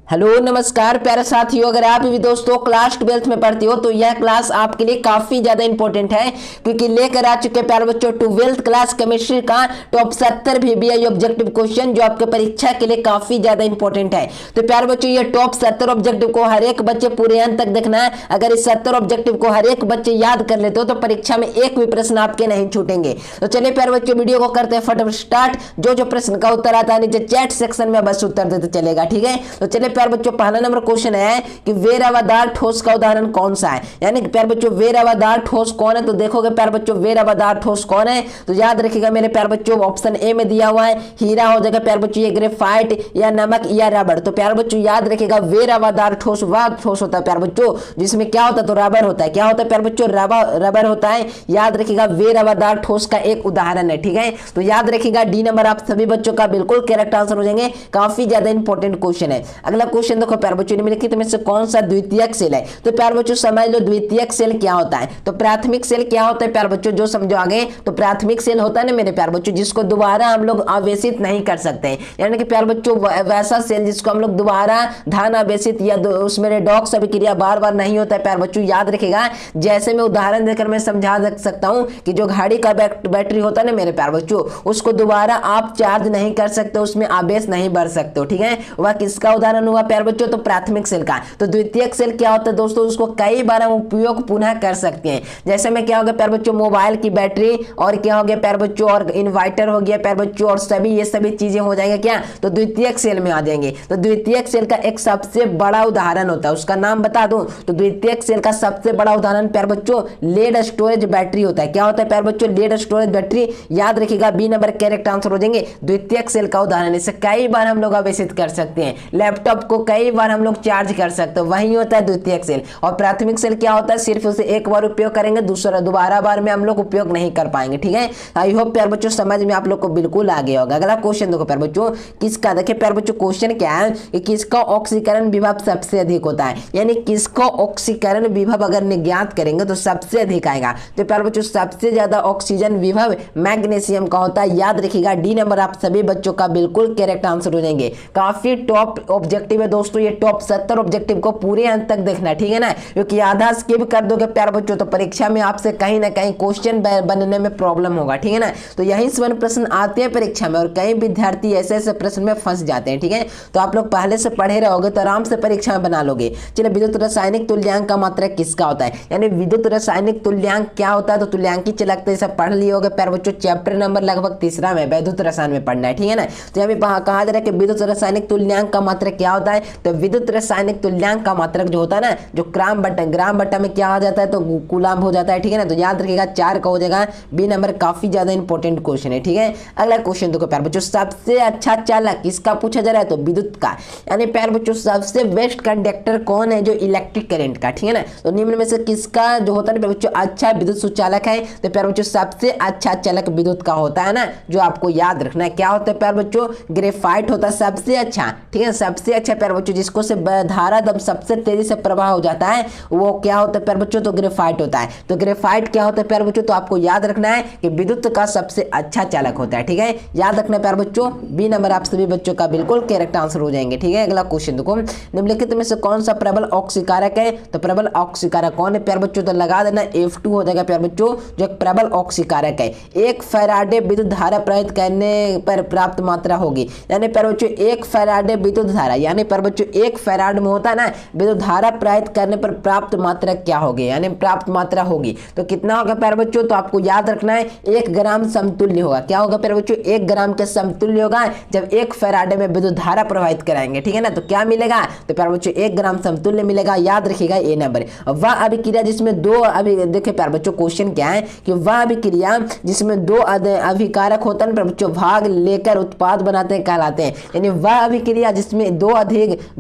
Hello नमस्कार प्यारे साथियों, अगर आप भी दोस्तों क्लास 12th में पढ़ते हो तो यह क्लास आपके लिए काफी ज्यादा इंपॉर्टेंट है, क्योंकि लेकर आ चुके प्यारे बच्चों 12th क्लास केमिस्ट्री का टॉप 70 VBI ऑब्जेक्टिव क्वेश्चन जो आपके परीक्षा के लिए काफी ज्यादा इंपॉर्टेंट है। तो प्यारे बच्चों ये टॉप 70 ऑब्जेक्टिव को हर एक बच्चे पूरे अंत तक देखना है। अगर इस 70 ऑब्जेक्टिव को हर एक बच्चे याद कर लेते हो तो परीक्षा में एक भी प्रश्न आपके नहीं छूटेंगे। तो चलिए प्यारे बच्चों वीडियो को करते हैं फटाफट स्टार्ट। जो प्रश्न का उत्तर आता है नीचे चैट सेक्शन में बस उत्तर देते चलेगा, ठीक है। तो चलिए प्यारे बच्चों पहला नंबर क्वेश्चन है कि वेरावदार ठोस का उदाहरण कौन सा है। यानी कि प्यारे बच्चों वेरावदार ठोस कौन है, तो देखोगे प्यारे बच्चों वेरावदार ठोस कौन है तो याद रखिएगा मेरे प्यारे बच्चों ऑप्शन ए में दिया हुआ है हीरा हो जाएगा प्यारे बच्चों, ये ग्रेफाइट या नमक या रबर। तो प्यारे बच्चों याद रखिएगा वेरावदार ठोस वह ठोस होता है प्यारे बच्चों जिसमें क्या होता है तो रबर होता है। क्या होता है प्यारे बच्चों रबर होता है। याद रखिएगा वेरावदार ठोस का एक उदाहरण है, ठीक है। तो याद रखिएगा डी नंबर आप सभी बच्चों का बिल्कुल करेक्ट आंसर हो जाएंगे। काफी ज्यादा इंपॉर्टेंट क्वेश्चन है। अगला क्वेश्चन देखो प्यारे बच्चों निम्नलिखित में से कौन सा द्वितीयक सेल है। तो प्यारे बच्चों समझ लो द्वितीयक सेल क्या होता है। तो प्राथमिक सेल क्या होता है प्यारे बच्चों जो समझो आगे। तो प्राथमिक सेल होता है ना मेरे प्यारे बच्चों जिसको दोबारा हम लोग आवेशित नहीं कर सकते, यानी कि प्यारे बच्चों वैसा सेल जिसको हम लोग दोबारा धन आवेशित या उसमें रेडॉक्स अभिक्रिया बार बार नहीं होता है प्यारे बच्चों। याद रखिएगा जैसे मैं उदाहरण देकर मैं समझा सकता हूं कि जो घड़ी का बैटरी होता है ना मेरे प्यारे बच्चों उसको दोबारा आप चार्ज नहीं कर सकते, उसमें आवेश नहीं भर सकते हो, ठीक है। वह किसका उदाहरण हुआ प्यारे बच्चों तो प्राथमिक सेल का। तो द्वितीयक सेल क्या होता है दोस्तों, उसको कई बार हम उपयोग पुनः कर सकते हैं। जैसे में क्या हो गया प्यारे बच्चों मोबाइल की बैटरी और क्या हो गया प्यारे बच्चों और इन्वर्टर हो गया प्यारे बच्चों और सभी ये सभी चीजें हो जाएंगे क्या तो द्वितीयक सेल में आ जाएंगे। तो द्वितीयक सेल का एक सबसे बड़ा उदाहरण होता है, उसका नाम बता दूं तो द्वितीयक सेल का सबसे बड़ा उदाहरण प्यारे बच्चों लेड स्टोरेज बैटरी होता है। क्या होता है प्यारे बच्चों लेड स्टोरेज बैटरी। याद रखिएगा बी नंबर करेक्ट आंसर हो जाएंगे द्वितीयक सेल का उदाहरण। इसे कई बार हम लोग आवेशित कर सकते हैं, लैपटॉप को कई बार हम लोग चार्ज कर सकते हैं, वही होता है द्वितीयक सेल। और प्राथमिक सेल क्या होता है सिर्फ उसे एक बार उपयोग करेंगे, दोबारा बार में हम लोग उपयोग नहीं कर पाएंगे, ठीक है। आई होप प्यारे बच्चों समझ में आप लोग को बिल्कुल आ गया होगा। अगला क्वेश्चन देखो प्यारे बच्चों किसका, देखिए प्यारे बच्चों क्वेश्चन क्या है कि किसका ऑक्सीकरण विभव सबसे अधिक होता है। यानी किसका ऑक्सीकरण विभव अगर ज्ञात करेंगे तो सबसे अधिक आएगा। तो प्यारे बच्चों सबसे ज्यादा ऑक्सीजन विभव मैग्नीशियम का होता है। याद रखिएगा डी नंबर आप सभी बच्चों का बिल्कुल करेक्ट आंसर हो जाएंगे। काफी टॉप ऑब्जेक्टिव है दोस्तों, ये टॉप 70 ऑब्जेक्टिव को पूरे अंत तक देखना, ठीक है ना, क्योंकि आधा स्किप कर दोगे प्यारे बच्चों तो परीक्षा में आपसे कहीं ना कहीं क्वेश्चन बनने में प्रॉब्लम होगा, ठीक है ना। तो यहीं से प्रश्न आते हैं परीक्षा में और कई विद्यार्थी ऐसे ऐसे प्रश्न में फंस जाते हैं, ठीक है। तो आप लोग पहले से पढ़े रहोगे तो आराम से परीक्षा में बना लोगे। चलिए विद्युत रासायनिक तुल्यांक का मात्रक किसका होता है। यानी विद्युत रासायनिक तुल्यांक क्या होता है तो तुल्यांकी चलकते सब पढ़ लिए होगे प्यारे बच्चों, चैप्टर नंबर लगभग तीसरा में विद्युत रसायन में पढ़ना है, ठीक है ना। तो यहाँ पे कहा जा रहा है कि विद्युत रासायनिक तुल्यांक का मात्रक क्या होता है। तो विद्युत रासायनिक तुल्यांक का मात्रक जो होता है ना जो ग्राम बट्टा में क्या आ जाता है तो कूलाम हो जाता है, ठीक है ना। तो याद रखिएगा 4 का हो जाएगा बी नंबर। काफी ज्यादा इंपॉर्टेंट क्वेश्चन है, ठीक है। अगला क्वेश्चन देखो प्यारे बच्चों सबसे अच्छा चालक किसका पूछा जा रहा है तो विद्युत का। यानी प्यारे बच्चों सबसे बेस्ट कंडक्टर कौन है जो इलेक्ट्रिक करंट का, ठीक है ना। तो निम्न में से किसका जो होता है प्यारे बच्चों अच्छा विद्युत सुचालक है। तो प्यारे बच्चों सबसे अच्छा चालक विद्युत का होता है ना, जो आपको याद रखना है। क्या होता है प्यारे बच्चों ग्रेफाइट होता है सबसे अच्छा, ठीक है। सबसे अच्छा प्यारे बच्चों जिसको से धारा दम सबसे तेजी से प्रवाह हो जाता है वो क्या होता है प्यारे बच्चों तो ग्रेफाइट होता है। तो ग्रेफाइट क्या होता है प्यारे बच्चों तो आपको याद रखना है कि विद्युत का सबसे अच्छा चालक होता है, ठीक है। याद रखना प्यारे बच्चों बी नंबर आप सभी बच्चों का बिल्कुल करेक्ट आंसर हो जाएंगे, ठीक है। अगला क्वेश्चन देखो निम्नलिखित में से कौन सा प्रबल ऑक्सीकारक है। तो प्रबल ऑक्सीकारक कौन है प्यारे बच्चों तो लगा देना F2 हो जाएगा प्यारे बच्चों जो एक प्रबल ऑक्सीकारक है। 1 फैराडे विद्युत धारा प्रवाहित करने पर प्राप्त मात्रा होगी। यानी प्यारे बच्चों 1 फैराडे विद्युत धारा यानी प्यारे बच्चों 1 फैराड में होता है ना विद्युत धारा प्रवाहित करने पर प्राप्त मात्रा क्या होगी, यानी प्राप्त मात्रा होगी तो कितना होगा प्यारे बच्चों तो आपको याद रखना है 1 ग्राम समतुल्य होगा। क्या होगा प्यारे बच्चों 1 ग्राम के समतुल्य होगा जब 1 फैराडे में विद्युत धारा प्रवाहित कराएंगे, ठीक है ना। तो क्या मिलेगा तो प्यारे बच्चों 1 ग्राम समतुल्य मिलेगा। याद रखिएगा ए नंबर। वह अभिक्रिया जिसमें दो देखिए प्यारे बच्चों क्वेश्चन क्या है कि वह अभिक्रिया जिसमें 2 अभिकारक होता है प्यारे बच्चों भाग लेकर उत्पाद बनाते हैं कहलाते हैं। यानी वह अभिक्रिया जिसमें दो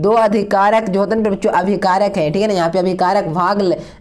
अधिकारक जो होते हैं बच्चों अभिकारक है, ठीक है ना। यहाँ पे अभिकारक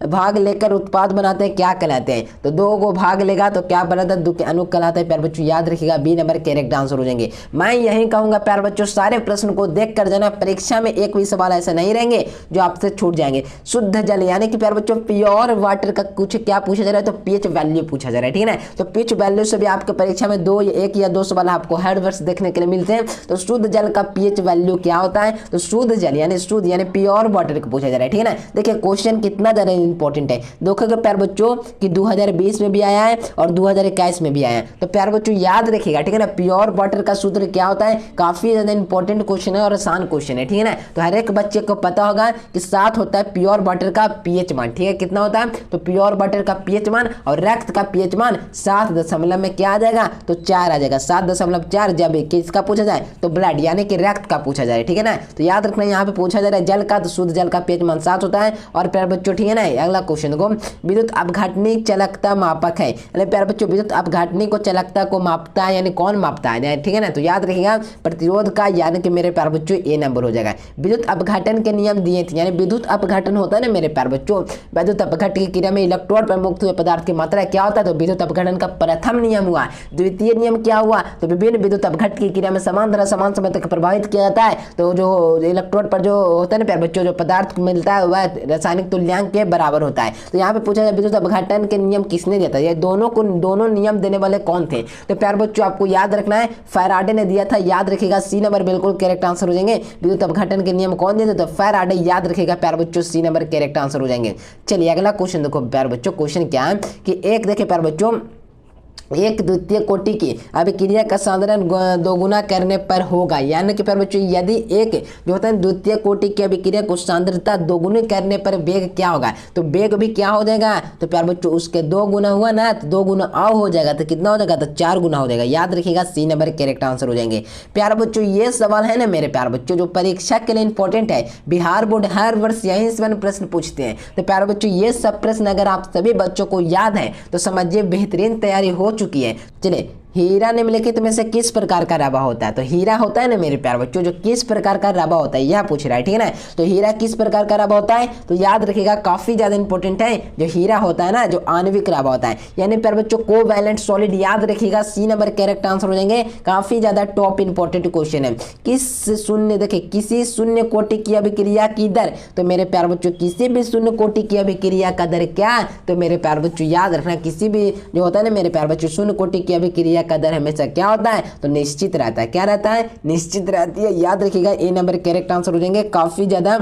भाग लेकर उत्पाद बनाते हैं क्या कहलाते हैं तो 2 को भाग लेगा तो क्या बनाता है अणु कहलाता है प्यारे बच्चों। याद रखिएगा बी नंबर करेक्ट आंसर हो जाएंगे। मैं यही कहूंगा प्यारे बच्चों सारे प्रश्न को देख कर जाना, परीक्षा में एक भी सवाल ऐसे नहीं रहेंगे जो आपसे छूट जाएंगे। शुद्ध जल यानी कि प्यारे बच्चों प्योर वाटर का कुछ क्या पूछा जा रहा है तो पीएच वैल्यू पूछा जा रहा है, ठीक है ना। तो पीएच वैल्यू से भी आपके परीक्षा में 1 या 2 सवाल आपको हर वर्ष देखने के लिए मिलते हैं। तो शुद्ध जल का पीएच वैल्यू क्या होता है तो शुद्ध जल यानी प्योर वाटर को पूछा जा रहा है, ठीक है ना। देखिए क्वेश्चन कितना ज्यादा इंपॉर्टेंट है। देखोगे प्यारे बच्चों कि 2020 में भी आया है और 2021 में भी आया है, तो प्यारे बच्चों याद रखिएगा, ठीक है ना। प्योर वाटर का सूत्र क्या होता है, काफी ज्यादा इंपॉर्टेंट क्वेश्चन है और आसान क्वेश्चन है, ठीक है ना। तो हर एक बच्चे को पता होगा कि 7 होता है प्योर वाटर का पीएच मान, ठीक है। कितना होता है, तो प्योर वाटर का पीएच मान और रक्त का पीएच मान 7 में क्या आ जाएगा, तो 4 आ जाएगा। 7.4 जब किसका पूछा जाए, तो ब्लड यानी कि रक्त का पूछा जाए, ठीक है ना। तो याद रखना यहाँ पे पूछा जा रहा है जल का, तो शुद्ध जल का पीएच मान 7 होता है। और प्यारे बच्चों, ठीक है ना, अगला क्वेश्चन देखो, विद्युत अपघटनी चलकता मापक है, यानी प्यारे बच्चों विद्युत अपघटनी को चलकता को मापता है, यानी कौन मापता है, ठीक है ना। तो याद रखिएगा प्रतिरोध का, यानी कि मेरे प्यारे बच्चों ए नंबर हो जाएगा। विद्युत अपघटन के नियम दिए थे, यानी विद्युत अपघटन होता है ना मेरे प्यारे बच्चों, विद्युत अपघटन की क्रिया में इलेक्ट्रोड पर मुक्त हुए पदार्थ की मात्रा क्या होता है, तो विद्युत अपघटन का प्रथम नियम हुआ। द्वितीय नियम क्या हुआ, तो विभिन्न विद्युत अपघटन की क्रिया में समान धारा समान समय तक प्रभावित किया जाता है। तो जो इलेक्ट्रोड पर जो होता है ना प्यारे बच्चों, जो पदार्थ मिलता है वह रासायनिक तुल्यांक के बराबर होता है। तो यहाँ पे पूछा जाए विद्युत अपघटन के नियम किसने दिया था, ये दोनों नियम देने वाले कौन थे, तो प्यारे बच्चों आपको याद रखना है फैराडे ने दिया था। याद रखिएगा सी नंबर बिल्कुल करेक्ट आंसर हो जाएंगे। विद्युत अपघटन के नियम कौन दिए थे, तो फैराडे। याद रखिएगा प्यारे बच्चों सी नंबर करेक्ट आंसर हो जाएंगे। चलिए अगला क्वेश्चन देखो प्यारे बच्चों, क्वेश्चन क्या है कि एक देखिए प्यारे बच्चों, एक द्वितीय कोटि की अभिक्रिया का सांद्रण दोगुना करने पर होगा, यानी कि प्यारे बच्चों यदि एक जो होता है द्वितीय कोटि की अभिक्रिया को सांद्रता दोगुनी करने पर वेग क्या होगा, तो वेग भी क्या हो जाएगा, तो प्यारे बच्चों उसके 2 गुना हुआ ना, तो 2 गुना और हो जाएगा, तो कितना हो जाएगा, तो 4 गुना हो जाएगा। याद रखिएगा सी नंबर करेक्ट आंसर हो जाएंगे। प्यारे बच्चों ये सवाल है ना मेरे प्यारे बच्चों जो परीक्षा के लिए इंपॉर्टेंट है, बिहार बोर्ड हर वर्ष यहीं से प्रश्न पूछते हैं। तो प्यारे बच्चों ये सब प्रश्न अगर आप सभी बच्चों को याद है तो समझिए बेहतरीन तैयारी हो चुकी है। चलिए हीरा निम्नलिखित में से किस प्रकार का रवा होता है, तो हीरा होता है ना मेरे प्यारे बच्चों जो किस प्रकार का रवा होता है यह पूछ रहा है, ठीक है ना। तो हीरा किस प्रकार का रवा होता है, तो याद रखिएगा काफी ज्यादा इंपॉर्टेंट है। जो हीरा होता है ना जो आणविक रवा होता है, यानी प्यारे बच्चों कोवैलेंट सॉलिड। याद रखिएगा सी नंबर करेक्ट आंसर हो जाएंगे। काफी ज्यादा टॉप इंपॉर्टेंट क्वेश्चन है। किसी शून्य कोटि की अभिक्रिया की दर, तो मेरे प्यारे बच्चों किसी भी शून्य कोटि की अभिक्रिया का दर क्या, तो मेरे प्यारे बच्चों याद रखना किसी भी जो होता है ना मेरे प्यारे बच्चों शून्य कोटि की अभिक्रिया का दर हमेशा क्या होता है, तो निश्चित रहता है। क्या रहता है, निश्चित रहती है। याद रखिएगा ए नंबर करेक्ट आंसर हो जाएंगे। काफी ज्यादा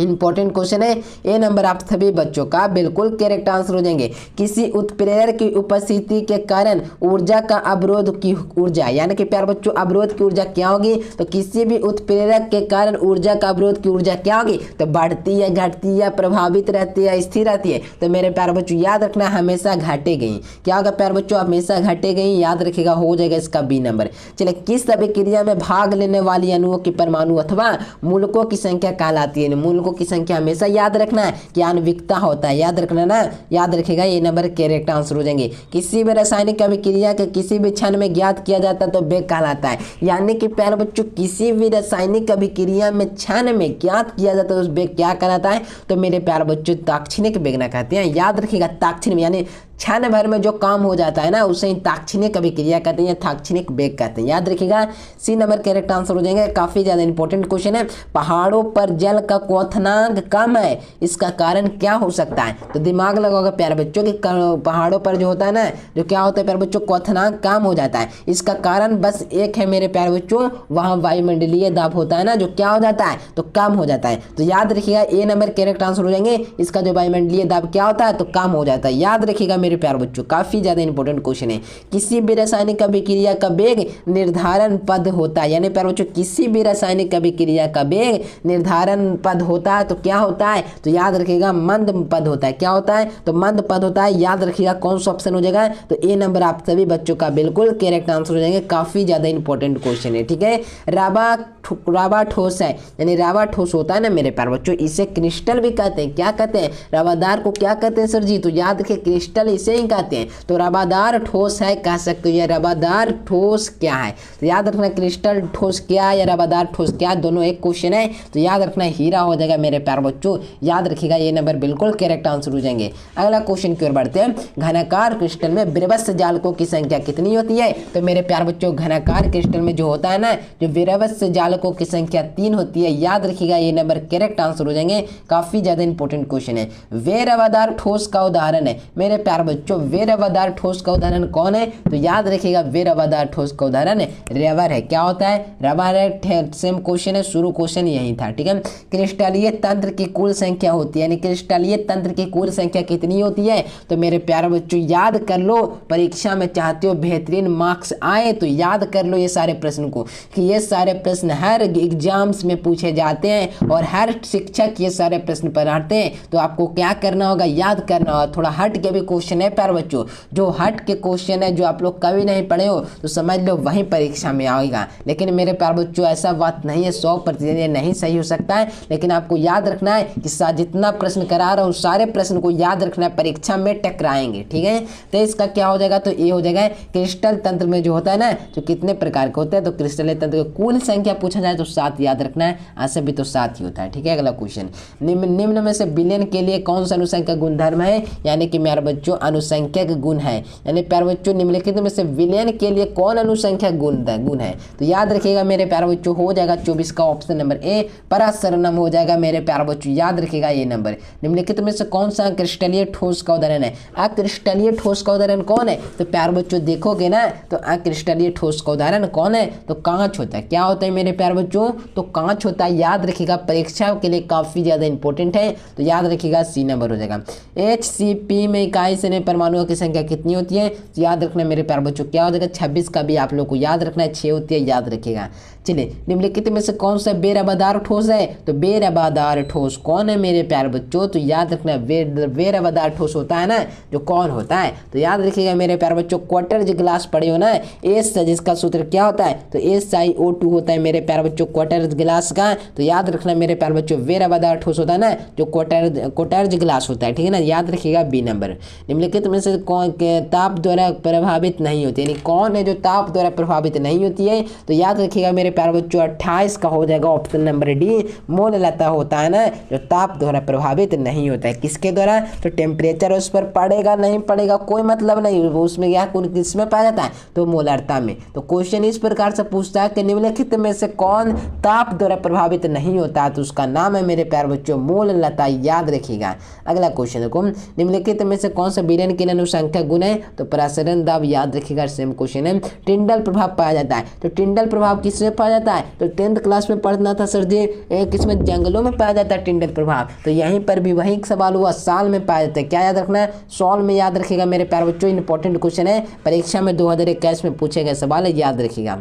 इंपॉर्टेंट क्वेश्चन है, ए नंबर आप सभी बच्चों का बिल्कुल करेक्ट आंसर हो जाएंगे। किसी उत्प्रेरक की उपस्थिति के कारण ऊर्जा का अवरोध की ऊर्जा, यानी कि प्यारे बच्चों अवरोध की ऊर्जा क्या होगी, तो किसी भी उत्प्रेरक के कारण ऊर्जा का अवरोध की ऊर्जा क्या होगी, तो बढ़ती है, घटती है, प्रभावित रहती है, स्थिर रहती है। तो मेरे प्यारे बच्चों याद रखना हमेशा घटेगी। क्या होगा प्यारे बच्चों, हमेशा घटेगी। याद रखिएगा हो जाएगा इसका बी नंबर। चलिए किस अभिक्रिया में भाग लेने वाली अणुओं की परमाणु अथवा मूलकों की संख्या कहलाती है, मूलकों की संख्या हमेशा याद रखना है कि आणविकता होता है। याद रखना ना, याद रखिएगा ये नंबर करेक्ट आंसर हो जाएंगे। किसी भी रासायनिक अभिक्रिया के किसी भी क्षण में ज्ञात किया जाता है तो वेग कहलाता है। यानी कि प्यारे बच्चों किसी भी रासायनिक अभिक्रिया में क्षण में ज्ञात किया जाता है तो उस वेग क्या कहलाता है, तो मेरे प्यारे बच्चों ताक्षणिक वेग ना कहते हैं। याद रखिएगा ताक्षणिक यानी क्षण भर में जो काम हो जाता है ना उसे ताक्षणिक अभिक्रिया कहते हैं या ताक्षणिक वेग कहते हैं। याद रखिएगा सी नंबर करेक्ट आंसर हो जाएंगे। काफी ज्यादा इंपॉर्टेंट क्वेश्चन है। पहाड़ों पर जल का क्वथनांक कम है, इसका कारण क्या हो सकता है, तो दिमाग लगाओगे प्यारे बच्चों कि पहाड़ों पर जो होता है ना जो क्या होता है प्यारे बच्चों क्वथनांक कम हो जाता है। इसका कारण बस एक है मेरे प्यारे बच्चों, वहां वायुमंडलीय दाब होता है ना जो क्या हो जाता है, तो कम हो जाता है। तो याद रखिएगा ए नंबर करेक्ट आंसर हो जाएंगे। इसका जो वायुमंडलीय दाब क्या होता है, तो कम हो जाता है। याद रखिएगा मेरे प्यारे बच्चों काफी ज्यादा इंपॉर्टेंट क्वेश्चन है। किसी भी रासायनिक अभिक्रिया का वेग निर्धारण पद होता है, यानी प्यारे बच्चों किसी भी रासायनिक अभिक्रिया का वेग निर्धारण पद होता है तो क्या होता है, तो याद रखिएगा मंद पद होता है। क्या होता है, तो मंद पद होता है। याद रखिएगा कौन सा ऑप्शन हो जाएगा, तो ए नंबर आप सभी बच्चों का बिल्कुल करेक्ट आंसर हो जाएंगे। काफी ज्यादा इंपॉर्टेंट क्वेश्चन है, ठीक है। रावा ठोस है, यानी रावा ठोस होता है ना मेरे प्यारे बच्चों, इसे क्रिस्टल भी कहते हैं। क्या कहते हैं, रवादार को क्या कहते हैं सर जी, तो याद रखिए क्रिस्टल इसे ही कहते हैं। तो रवादार ठोस है कह सकते हो, या रवादार ठोस क्या है, तो याद रखना क्रिस्टल ठोस क्या है या रवादार ठोस क्या है, दोनों एक क्वेश्चन है। तो याद रखना हीरा हो जाएगा मेरे प्यारे बच्चों। याद रखिएगा ये नंबर बिल्कुल करेक्ट आंसर हो जाएंगे। अगला क्वेश्चन की ओर बढ़ते हैं। घनाकार क्रिस्टल में विरवस्य जालकों की संख्या कितनी होती है, तो मेरे प्यारे बच्चों घनाकार क्रिस्टल में जो होता है ना जो विरवस्य जाल बालकों की संख्या 3 होती है। याद रखिएगा ये नंबर करेक्ट आंसर हो जाएंगे। काफी ज्यादा इंपॉर्टेंट क्वेश्चन है। वेरवादार ठोस का उदाहरण है मेरे प्यार बच्चों, वेरवादार ठोस का उदाहरण कौन है? तो याद रखिएगा वेरवादार ठोस का उदाहरण रबर है। क्या होता है? रबर है। सेम क्वेश्चन है, शुरू क्वेश्चन यही था, ठीक है। क्रिस्टलीय तंत्र की कुल संख्या होती है, यानी क्रिस्टलीय तंत्र की कुल संख्या कितनी होती है? तो मेरे प्यारे बच्चों याद कर लो, परीक्षा में चाहते हो बेहतरीन मार्क्स आए तो याद कर लो ये सारे प्रश्न को, कि ये सारे प्रश्न हर एग्जाम्स में पूछे जाते हैं और हर शिक्षक ये सारे प्रश्न पढ़ाते हैं। तो आपको क्या करना होगा? याद करना होगा। थोड़ा हट के भी क्वेश्चन है प्यारे बच्चों, जो हट के क्वेश्चन है जो आप लोग कभी नहीं पढ़े हो तो समझ लो वहीं परीक्षा में आएगा। लेकिन मेरे प्यारे बच्चों ऐसा बात नहीं है, 100% ये नहीं सही हो सकता है। लेकिन आपको याद रखना है कि जितना प्रश्न करा रहा हूँ सारे प्रश्न को याद रखना है, परीक्षा में टकराएंगे, ठीक है। तो इसका क्या हो जाएगा? तो ये हो जाएगा क्रिस्टल तंत्र में जो होता है ना, जो कितने प्रकार के होते हैं, तो क्रिस्टल तंत्र की कुल संख्या पूछा जाए तो 7 याद रखना है। ऐसे भी तो 7 ही होता है, ठीक है। अगला क्वेश्चन, निम्न में से विलयन के लिए कौन सा अनुसंख्यक गुणधर्म है? यानी कि मेरे बच्चों अनुसंख्यक गुण है, यानी प्यारे बच्चों निम्नलिखित में से विलयन के लिए कौन अनुसंख्यक गुण है? तो याद रखिएगा मेरे प्यारे बच्चों, हो जाएगा 24 का ऑप्शन नंबर ए परासरनम हो जाएगा मेरे प्यारे बच्चों। याद रखिएगा ये नंबर। निम्नलिखित में से कौन सा क्रिस्टलीय ठोस का उदाहरण है? अक्रिस्टलीय ठोस का उदाहरण कौन है? तो प्यारे बच्चों देखोगे ना तो अक्रिस्टलीय ठोस का उदाहरण कौन है? तो कांच होता है। क्या होता है मेरे प्यारे बच्चों? तो कांच होता है। याद रखिएगा परीक्षा के लिए काफी ज्यादा इंपॉर्टेंट है, तो याद रखिएगा सी नंबर हो जाएगा। HCP में इकाई से परमाणुओं की संख्या कितनी होती है? तो याद रखना मेरे प्यारे बच्चों क्या हो जाएगा? 26 का भी आप लोग को याद रखना है, 6 होती है, याद रखिएगा। चलिए, निम्नलिखित में से कौन सा बेरबादार ठोस है? तो बेरबादार ठोस कौन है मेरे प्यारे बच्चों? तो याद रखना बेरबादार ठोस होता है ना, जो कौन होता है? तो याद रखिएगा मेरे प्यारे बच्चों, क्वार्टर्ज गिलास पढ़े हो ना, एस जिसका सूत्र क्या होता है? तो SiO2 होता है मेरे प्यारे बच्चों क्वार्टर्ज गिलास का। तो याद रखना मेरे प्यारे बच्चों, बेरबादार ठोस होता है ना, जो क्वार्टर्ज गिलास होता है, ठीक है ना। याद रखिएगा बी नंबर। निम्नलिखित में से कौन ताप द्वारा प्रभावित नहीं होती, यानी कौन है जो ताप द्वारा प्रभावित नहीं होती है? तो याद रखिएगा मेरे प्यारे बच्चों 28 का हो जाएगा ऑप्शन नंबर डी। मोललता होता है ना, जो ताप द्वारा प्रभावित नहीं होता है। किसके द्वारा? तो टेम्परेचर उस पर पड़ेगा नहीं पड़ेगा कोई मतलब नहीं, उसमें क्या किसमें पाया जाता है? तो मोलरता में। तो क्वेश्चन इस प्रकार से पूछता है कि निम्नलिखित में से कौन ताप द्वारा प्रभावित नहीं होता? तो उसका नाम है मेरे प्यारे बच्चों मोललता। याद रखिएगा। अगला क्वेश्चन देखो, निम्नलिखित में से कौन सा विलयन के लिए अनुसंख्यक गुण है? तो प्रसरण दाब। याद रखिएगा सेम क्वेश्चन है। टिंडल प्रभाव पाया जाता है। तो टिंडल प्रभाव किसमें पाया जाता है? तो 10th क्लास में पढ़ना था सर जी, किसमें? जंगलों में पाया जाता है टिंडल प्रभाव। तो यहीं पर भी वही सवाल हुआ, साल में पाया जाता है। क्या याद रखना है? साल में। याद रखिएगा मेरे प्यारे बच्चों, इंपॉर्टेंट क्वेश्चन है, परीक्षा में 2021 में पूछे गए सवाल है, याद रखिएगा।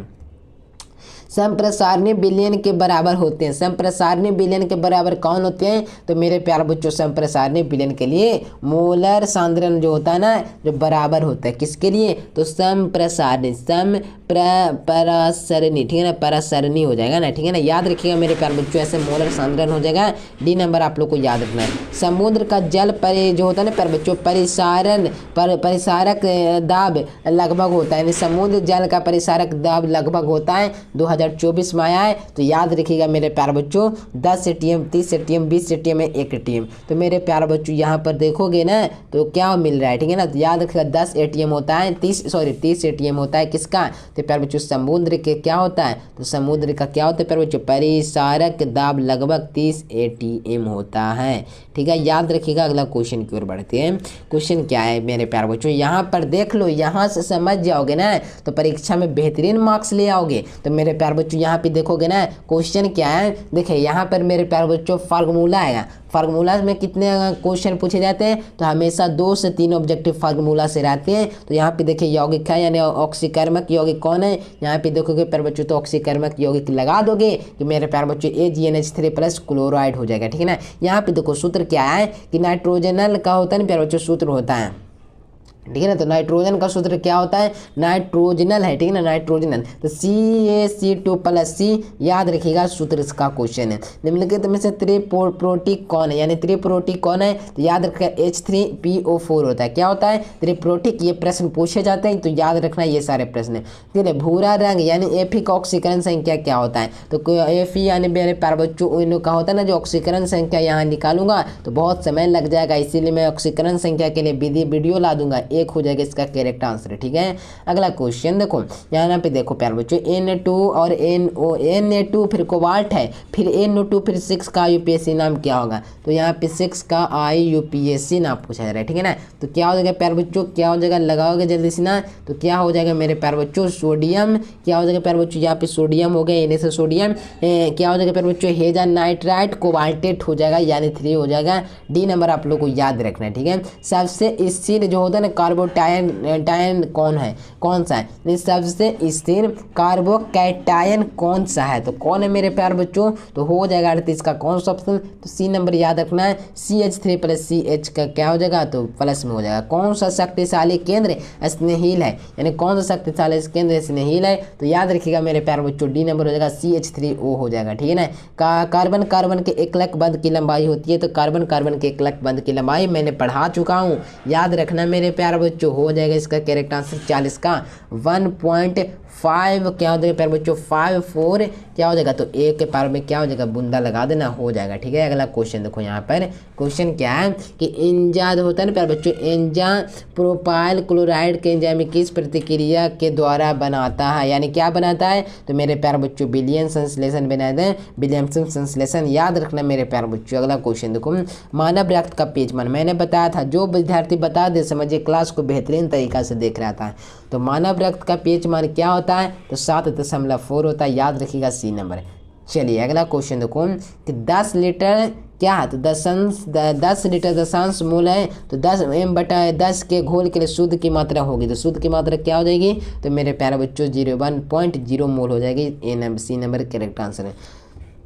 संप्रसारणी विलयन के बराबर होते हैं। संप्रसारणी विलयन के बराबर कौन होते हैं? तो मेरे प्यारे बच्चों संप्रसारणी विलयन के लिए मोलर सांद्रण जो होता है ना, जो बराबर होता है किसके लिए? तो संप्रसारणी, परासरणी, ठीक है ना, परासरणी हो जाएगा ना, ठीक है ना। याद रखिएगा मेरे प्यारे बच्चों, ऐसे मोलर सांद्रण हो जाएगा। डी नंबर आप लोग को याद रखना है। समुद्र का जल जो होता है ना प्यारे बच्चों, परिसारक दाब लगभग होता है, यानी समुद्र जल का परिसारक दाब लगभग होता है 2024 में आया है। तो याद रखिएगा मेरे प्यारे बच्चों 10 ATM, 30 ATM, 20 ATM है 1 ATM। तो मेरे प्यारे बच्चों यहाँ पर देखोगे ना तो क्या मिल रहा है, ठीक है ना। तो याद रखिएगा 10 ATM होता है, 30 ATM होता है किसका? तो प्यारे बच्चों समुद्र के क्या होता है? तो समुद्र का क्या होता है प्यारे बच्चों? परिसारक दाब लगभग 30 ATM होता है, ठीक है। याद रखिएगा। अगला क्वेश्चन की ओर बढ़ते हैं। क्वेश्चन क्या है मेरे प्यारे बच्चों? यहाँ पर देख लो, यहाँ से समझ जाओगे ना तो परीक्षा में बेहतरीन मार्क्स ले आओगे। तो मेरे प्यारे बच्चों यहाँ पे देखोगे ना क्वेश्चन क्या है, देखिए यहाँ पर मेरे प्यारे बच्चों फार्मूला आएगा। फार्मूला में कितने क्वेश्चन पूछे जाते हैं? तो हमेशा 2 से 3 ऑब्जेक्टिव फार्मूला से रहते हैं। तो यहाँ पे देखिए यौगिक है, यानी ऑक्सीकर्मक यौगिक कौन है? यहाँ पे देखोगे प्यारे बच्चों तो ऑक्सीकर्मक यौगिक लगा दोगे कि मेरे प्यारे बच्चों AgNH3+ क्लोराइड हो जाएगा, ठीक है ना। यहाँ पे देखो सूत्र क्या है कि नाइट्रोजनल का होता है ना प्यारे बच्चों, सूत्र होता है, ठीक है ना। तो नाइट्रोजन का सूत्र क्या होता है? नाइट्रोजनल है, ठीक है ना, नाइट्रोजनल। तो CaC2+C याद रखिएगा, सूत्र इसका क्वेश्चन है। निम्नलिखित में से त्रिप्रोटिक कौन है, यानी त्रिप्रोटिक कौन है? तो याद रखिएगा H3PO4 होता है। क्या होता है? त्रिप्रोटिक। ये प्रश्न पूछे जाते हैं तो याद रखना ये सारे प्रश्न, ठीक है। भूरा रंग यानी Fe का ऑक्सीकरण संख्या क्या होता है? तो Fe यानी मेरे प्यारे बच्चों का होता है ना, जो ऑक्सीकरण संख्या यहाँ निकालूंगा तो बहुत समय लग जाएगा, इसीलिए मैं ऑक्सीकरण संख्या के लिए वीडियो ला दूंगा। 1 हो जाएगा इसका करेक्ट आंसर। ठीक है, अगला क्वेश्चन देखो, यहाँ पे देखो प्यारे बच्चों Na2 और Na2 फिर कोबाल्ट है, फिर NO2 फिर 6 का यूपीएससी नाम क्या होगा? तो यहाँ पे 6 का IUPAC नाम पूछा जा रहा है। ठीक है ना, तो क्या हो जाएगा प्यारे बच्चों, क्या हो जाएगा, लगाओगे जल्दी से ना, तो क्या हो जाएगा मेरे प्यारे बच्चों, सोडियम। क्या हो जाएगा प्यारे बच्चों, यहाँ पे सोडियम हो गया, इन्हें से सोडियम। क्या हो जाएगा प्यारे बच्चों, हेजा नाइट्राइट कोबाल्टेट हो जाएगा, यानी 3 हो जाएगा। डी नंबर आप लोग को याद रखना है। ठीक है, सबसे स्थिर जो होता है ना कार्बोटायन कौन है, कौन सा है, सबसे स्थिर कार्बोकैटायन कौन सा है? तो कौन है मेरे प्यारे बच्चों? तो हो जाएगा 38 का कौन सा ऑप्शन? तो सी नंबर याद रखना है, CH3 + CH का क्या हो जाएगा, तो प्लस में हो जाएगा। कौन सा शक्तिशाली केंद्र स्नेहिल है, यानी कौन सा शक्तिशाली केंद्र स्नेहिल है? तो याद रखिएगा मेरे प्यारे बच्चों, डी नंबर हो जाएगा, CH3O हो जाएगा। ठीक है ना, कार्बन के एकलक बंध की लंबाई होती है, तो कार्बन के एकलक बंध की लंबाई मैंने पढ़ा चुका हूँ, याद रखना मेरे प्यारे बच्चों। हो जाएगा इसका करेक्ट आंसर 40 का 1.5 क्या हो जाएगा प्यारे बच्चों, 54 क्या हो जाएगा, तो एक के पार में क्या हो जाएगा, बूंदा लगा देना, हो जाएगा। ठीक है, अगला क्वेश्चन देखो, यहाँ पर क्वेश्चन क्या है कि एंजाइम होता है ना प्यारे बच्चों, एंजाइम प्रोपाइल क्लोराइड के एंजाइम किस प्रतिक्रिया के द्वारा बनाता है, यानी क्या बनाता है? तो मेरे प्यारे बच्चों विलियम संश्लेषण बनाते हैं, विलियमसन संश्लेषण, याद रखना मेरे प्यारे बच्चों। अगला क्वेश्चन देखो, मानव रक्त का pH मान, मैंने बताया था, जो विद्यार्थी बता दे समझिए क्लास को बेहतरीन तरीका से देख रहा था। तो मानव रक्त का pH मान क्या होता है? तो 7.4 होता है, याद रखिएगा सी नंबर। चलिए अगला क्वेश्चन देखो कि 10 लीटर क्या है, तो 10 लीटर दशांश मोल है, तो 10m/10 के घोल के लिए शुद्ध की मात्रा होगी, तो शुद्ध की मात्रा क्या हो जाएगी? तो मेरे प्यारे बच्चों 01.0 मोल हो जाएगी। सी नंबर करेक्ट आंसर है।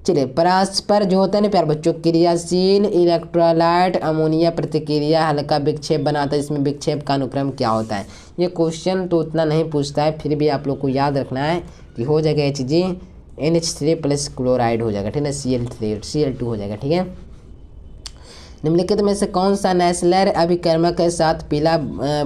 चलिए परस्पर जो होता है ना प्यारे बच्चों, क्रियाशील इलेक्ट्रोलाइट अमोनिया प्रतिक्रिया हल्का विक्षेप बनाता है, इसमें विक्षेप का अनुक्रम क्या होता है? ये क्वेश्चन तो उतना नहीं पूछता है, फिर भी आप लोग को याद रखना है कि हो जाएगा HgNH3 + क्लोराइड हो जाएगा। ठीक है, Cl2 हो जाएगा। ठीक है, निम्नलिखित में से कौन सा नेस्लर अभिकर्मक के साथ पीला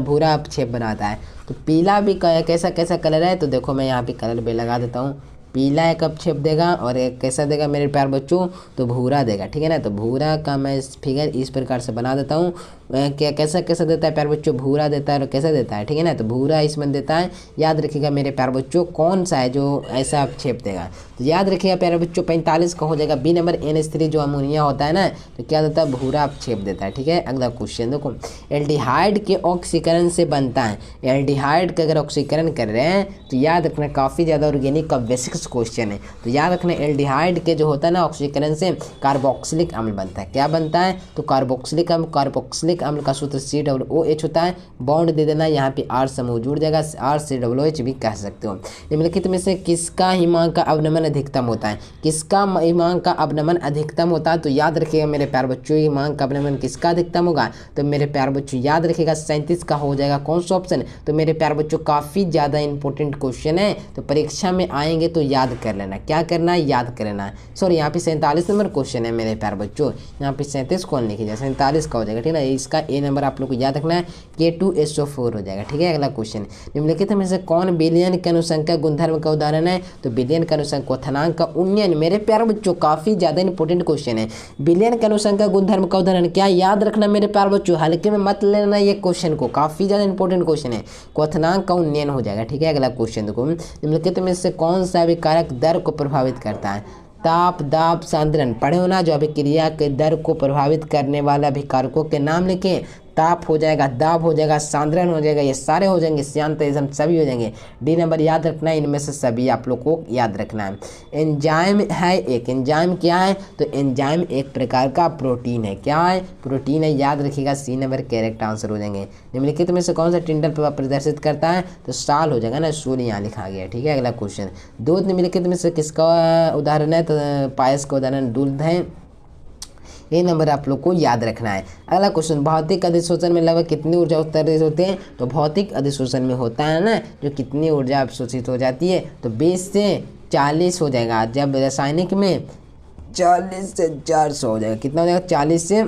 भूरा अपक्षेप बनाता है? तो पीला भी कैसा कैसा कलर है, तो देखो मैं यहाँ पे कलर भी लगा देता हूँ। पीला एक अपक्षेप देगा और एक कैसा देगा मेरे प्यारे बच्चों, तो भूरा देगा। ठीक है ना, तो भूरा का मैं फिगर इस प्रकार से बना देता हूँ। क्या कैसा कैसा देता है प्यारे बच्चों, भूरा देता है और कैसा देता है? ठीक है ना, तो भूरा इसमें देता है। याद रखिएगा मेरे प्यारे बच्चों कौन सा है जो ऐसा अपक्षेप देगा, तो याद रखिएगा प्यारे बच्चों 45 का हो जाएगा बी नंबर। NH3 जो अमोनिया होता है ना, तो क्या देता है, भूरा अपक्षेप देता है। ठीक है, अगला क्वेश्चन देखो, एल्डिहाइड के ऑक्सीकरण से बनता है, एल्डिहाइड का अगर ऑक्सीकरण कर रहे हैं तो याद रखना काफ़ी ज़्यादा ऑर्गेनिक का बेसिक्स क्वेश्चन है, तो याद रखना एल्डिहाइड के जो होता है ना ऑक्सीकरण से कार्बोक्सिलिक अम्ल बनता है। क्या बनता है? तो कार्बोक्सिलिक अम्ल का सूत्र COOH होता है। बॉन्ड दे देना, यहाँ पे R समूह जुड़ जाएगा, RCOOH भी कह सकते हो। निम्नलिखित में से किसका हिमांक का अवनमन अधिकतम होता है? किसका हिमांक का अवनमन अधिकतम होता है? तो याद रखिएगा मेरे प्यारे बच्चों, हिमांक का अवनमन किसका अधिकतम होगा? तो मेरे प्यारे बच्चों याद रखिएगा 37 का हो जाएगा। कौन सा ऑप्शन? तो मेरे प्यारे बच्चों काफ़ी ज़्यादा इंपॉर्टेंट क्वेश्चन है, तो परीक्षा में आएंगे तो याद कर लेना। क्या करना है? याद कर लेना है। सॉरी, यहाँ पे 47 नंबर क्वेश्चन है मेरे प्यारे बच्चों, यहाँ पे 37 कौन लिखी जाए, 47 का हो जाएगा। ठीक है, इसका ए नंबर आप लोग को याद रखना है, K2SO4 हो जाएगा। ठीक है, अगला क्वेश्चन, निम्नलिखित में से कौन विलयन के अनुसंख्या गुणधर्म का उदाहरण है? तो विलयन के अनुसंख्या क्वथनांक का उन्नयन, मेरे प्यारे बच्चों काफ़ी ज़्यादा इंपॉर्टेंट क्वेश्चन है। विलयन के अनुसंख्या गुणधर्म का उदाहरण क्या? याद रखना मेरे प्यारे बच्चों, हल्के में मत लेना ये क्वेश्चन को, काफ़ी ज़्यादा इंपॉर्टेंट क्वेश्चन है। क्वथनांक का उन्नयन हो जाएगा। ठीक है, अगला क्वेश्चन देखो, निम्नलिखित में से कौन सा अभिकारक दर को प्रभावित करता है? ताप, दाब, सांद्रण पढ़े हो ना, जो अभिक्रिया के दर को प्रभावित करने वाले अभिकारकों के नाम लिखें। ताप हो जाएगा, दाब हो जाएगा, सांद्रण हो जाएगा, ये सारे हो जाएंगे, श्यानतेजम सभी हो जाएंगे। डी नंबर याद रखना है, इनमें से सभी आप लोग को याद रखना है। एंजाइम है एक, एंजाइम क्या है? तो एंजाइम एक प्रकार का प्रोटीन है। क्या है? प्रोटीन है, याद रखिएगा सी नंबर करेक्ट आंसर हो जाएंगे। निम्नलिखित में से कौन सा टिंडल प्रभाव प्रदर्शित करता है? तो साल हो जाएगा ना, सूल यहाँ लिखा गया। ठीक है, अगला क्वेश्चन, दूध निम्नलिखित में से किसका उदाहरण है? तो पायस का उदाहरण दूध है। ये नंबर आप लोग को याद रखना है। अगला क्वेश्चन, भौतिक अधिशोषण में लगभग कितनी ऊर्जा उत्सर्जित होती है? तो भौतिक अधिशोषण में होता है ना, जो कितनी ऊर्जा अवशोषित हो जाती है? तो 20 से 40 हो जाएगा। जब रासायनिक में 40 से 400 हो जाएगा। कितना हो जाएगा? 40 से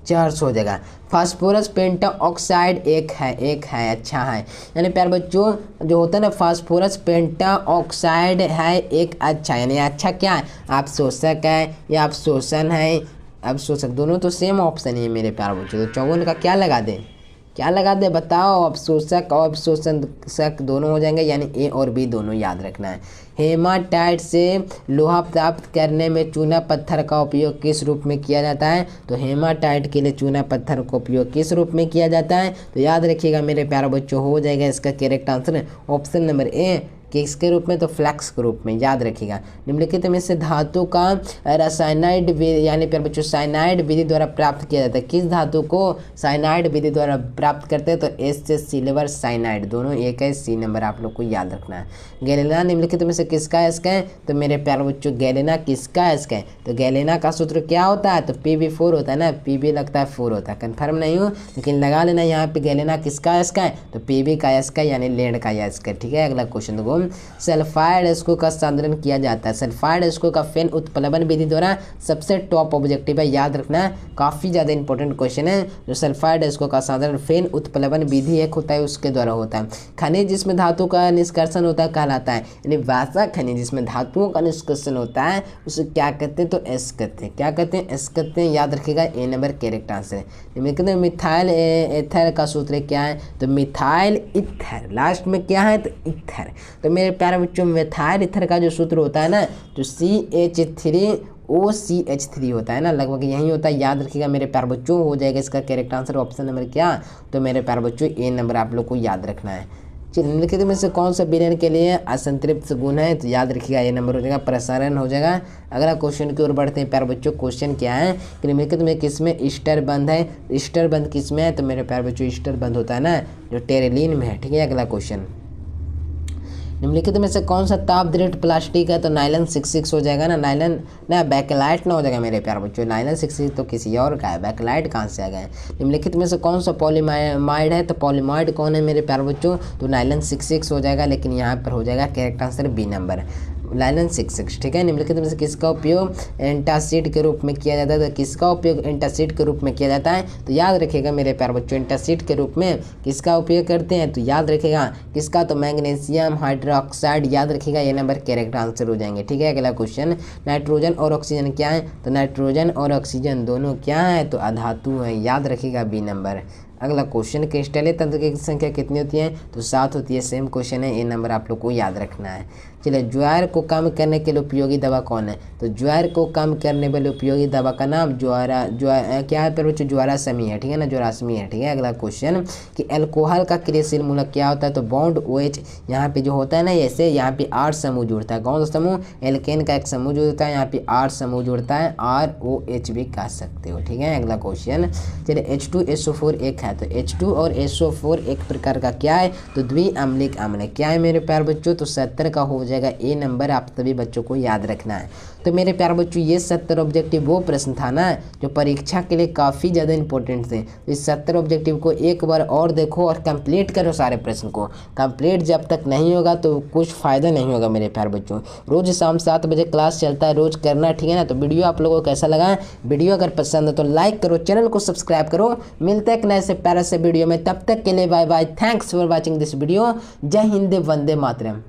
400 हो जाएगा। फास्फोरस पेंटा ऑक्साइड एक है, अच्छा है, यानी प्यारे बच्चों जो होता है ना फास्फोरस पेंटा ऑक्साइड है एक अच्छा, यानी अच्छा क्या है? अवशोषक है या अवशोषण है? अवशोषक, दोनों तो सेम ऑप्शन है मेरे प्यारे बच्चों, तो 54 का क्या लगा दें? क्या लगा दे बताओ, अवशोषक और अवशोषक दोनों हो जाएंगे, यानी ए और बी दोनों याद रखना है। हेमाटाइट से लोहा प्राप्त करने में चूना पत्थर का उपयोग किस रूप में किया जाता है? तो हेमाटाइट के लिए चूना पत्थर का उपयोग किस रूप में किया जाता है? तो याद रखिएगा मेरे प्यारे बच्चों, हो जाएगा इसका correct answer option number A, किसके रूप में? तो फ्लैक्स के रूप में, याद रखिएगा। निम्नलिखित में से धातु का रासायनाइड यानी प्यारे बच्चों साइनाइड विधि द्वारा प्राप्त किया जाता है। किस धातु को साइनाइड विधि द्वारा प्राप्त करते हैं? तो एस से सिल्वर साइनाइड, दोनों एक है, सी नंबर आप लोग को याद रखना है। गैलेना निम्नलिखित में से किसका एस्क है? तो मेरे प्यारे बच्चों गैलेना किसका एस्क है? तो गैलेना का सूत्र क्या होता है? तो Pb4 होता है ना, Pb लगता है 4 होता है, कन्फर्म नहीं हूँ लेकिन लगा लेना यहाँ पे गैलेना किसका एस्क है? तो Pb का एस्क है, यानी लेड का एस्क है। ठीक है, अगला क्वेश्चन देखो, सल्फाइड एस्को का संधारण किया जाता है। सल्फाइड एस्को का फेन उत्प्लवन विधि द्वारा सबसे टॉप ऑब्जेक्टिव है, याद रखना है, काफी ज्यादा इंपॉर्टेंट क्वेश्चन है। जो सल्फाइड एस्को का संधारण फेन उत्प्लवन विधि एक होता है उसके द्वारा होता है। खनिज जिसमें धातु का निष्कर्षण होता है कहलाता है, यानी वैसा खनिज जिसमें धातुओं का निष्कर्षण होता है उसे क्या कहते हैं? तो एस कहते हैं। क्या कहते हैं? एस कहते हैं, याद रखिएगा, ए नंबर करेक्ट आंसर है। मिथाइल एथर का सूत्र क्या है? तो मिथाइल इथर, लास्ट में क्या है? तो इथर। तो मेरे प्यारे बच्चों मिथाइल इथर का जो सूत्र होता है ना, तो CH3OCH3 होता है ना, लगभग यही होता है, याद रखिएगा मेरे प्यारे बच्चों। हो जाएगा इसका करेक्ट आंसर ऑप्शन नंबर क्या? तो मेरे प्यारे बच्चों ए नंबर आप लोग को याद रखना है। निम्नलिखित में से कौन सा विलयन के लिए असंतृप्त गुण है? तो याद रखिएगा ये नंबर हो जाएगा प्रसारण हो जाएगा। अगला क्वेश्चन की ओर बढ़ते हैं प्यारे बच्चों। क्वेश्चन क्या है कि निम्नलिखित में किसमें ईस्टर बंद है? ईस्टर बंद किसमें है? तो मेरे प्यारे बच्चों ईस्टर बंद होता है ना जो टेरेलिन में है। ठीक है, अगला क्वेश्चन, निम्नलिखित में से कौन सा ताप दृढ़ प्लास्टिक है? तो नाइलन 66 हो जाएगा ना, नाइलन ना, बैकलाइट ना हो जाएगा मेरे प्यारे बच्चों, नाइलन 66 तो किसी और का है, बैकलाइट कहाँ से आ गया है? निम्नलिखित में से कौन सा पॉलीमाइड है? तो पॉलीमाइड कौन है मेरे प्यारे बच्चों? तो नाइलन 66 हो जाएगा, लेकिन यहाँ पर हो जाएगा correct answer B number, nylon 66। ठीक है, निम्नलिखित में से किसका उपयोग एंटासिड के रूप में किया जाता है? तो किसका उपयोग एंटासिड के रूप में किया जाता है? तो याद रखिएगा मेरे प्यारे बच्चों, एंटासिड के रूप में किसका उपयोग करते हैं? तो याद रखिएगा किसका? तो मैग्नीशियम हाइड्रोक्साइड, याद रखिएगा ये नंबर करेक्ट आंसर हो जाएंगे। ठीक है, अगला क्वेश्चन, नाइट्रोजन और ऑक्सीजन क्या है? तो नाइट्रोजन और ऑक्सीजन दोनों क्या है? तो अधातु है, याद रखिएगा बी नंबर। अगला क्वेश्चन, क्रिस्टलीय तंत्र की संख्या कितनी होती है? तो 7 होती है, सेम क्वेश्चन है, ये नंबर आप लोग को याद रखना है। चलिए, ज्वार को कम करने के लिए उपयोगी दवा कौन है? तो ज्वार को कम करने वाले उपयोगी दवा का नाम क्या है? पर बच्चों ज्वारासमी है। ठीक है ना, ज्वारासमी है। ठीक है, अगला क्वेश्चन कि अल्कोहल का क्रियाशील मूलक क्या होता है? तो बॉन्ड OH यहाँ पे जो होता है ना, ऐसे यहाँ पे 8 समूह जुड़ता है। कौन सा समूह? एल्केन का एक समूह जुड़ता है, यहाँ पे 8 समूह जुड़ता है, ROH भी कह सकते हो। ठीक है, अगला क्वेश्चन, चलिए H2SO4 एक है, तो H2 और SO4 एक प्रकार का क्या है? तो द्विअम्लिक अम्ल है। क्या है मेरे प्यारे बच्चों? तो 70 का हो जाएगा ए नंबर, आप सभी बच्चों को याद रखना है। तो मेरे प्यारे बच्चों, ये 70 ऑब्जेक्टिव वो प्रश्न था ना जो परीक्षा के लिए काफ़ी ज़्यादा इंपॉर्टेंट थे। तो इस 70 ऑब्जेक्टिव को एक बार और देखो और कंप्लीट करो सारे प्रश्न को। कंप्लीट जब तक नहीं होगा तो कुछ फ़ायदा नहीं होगा मेरे प्यारे बच्चों। रोज़ शाम 7 बजे क्लास चलता है, रोज़ करना। ठीक है ना, तो वीडियो आप लोगों को कैसा लगा? वीडियो अगर पसंद है तो लाइक करो, चैनल को सब्सक्राइब करो। मिलते हैं एक नए से प्यारे से वीडियो में, तब तक के लिए bye bye, thanks for watching this video. जय हिंद, वंदे मातरम।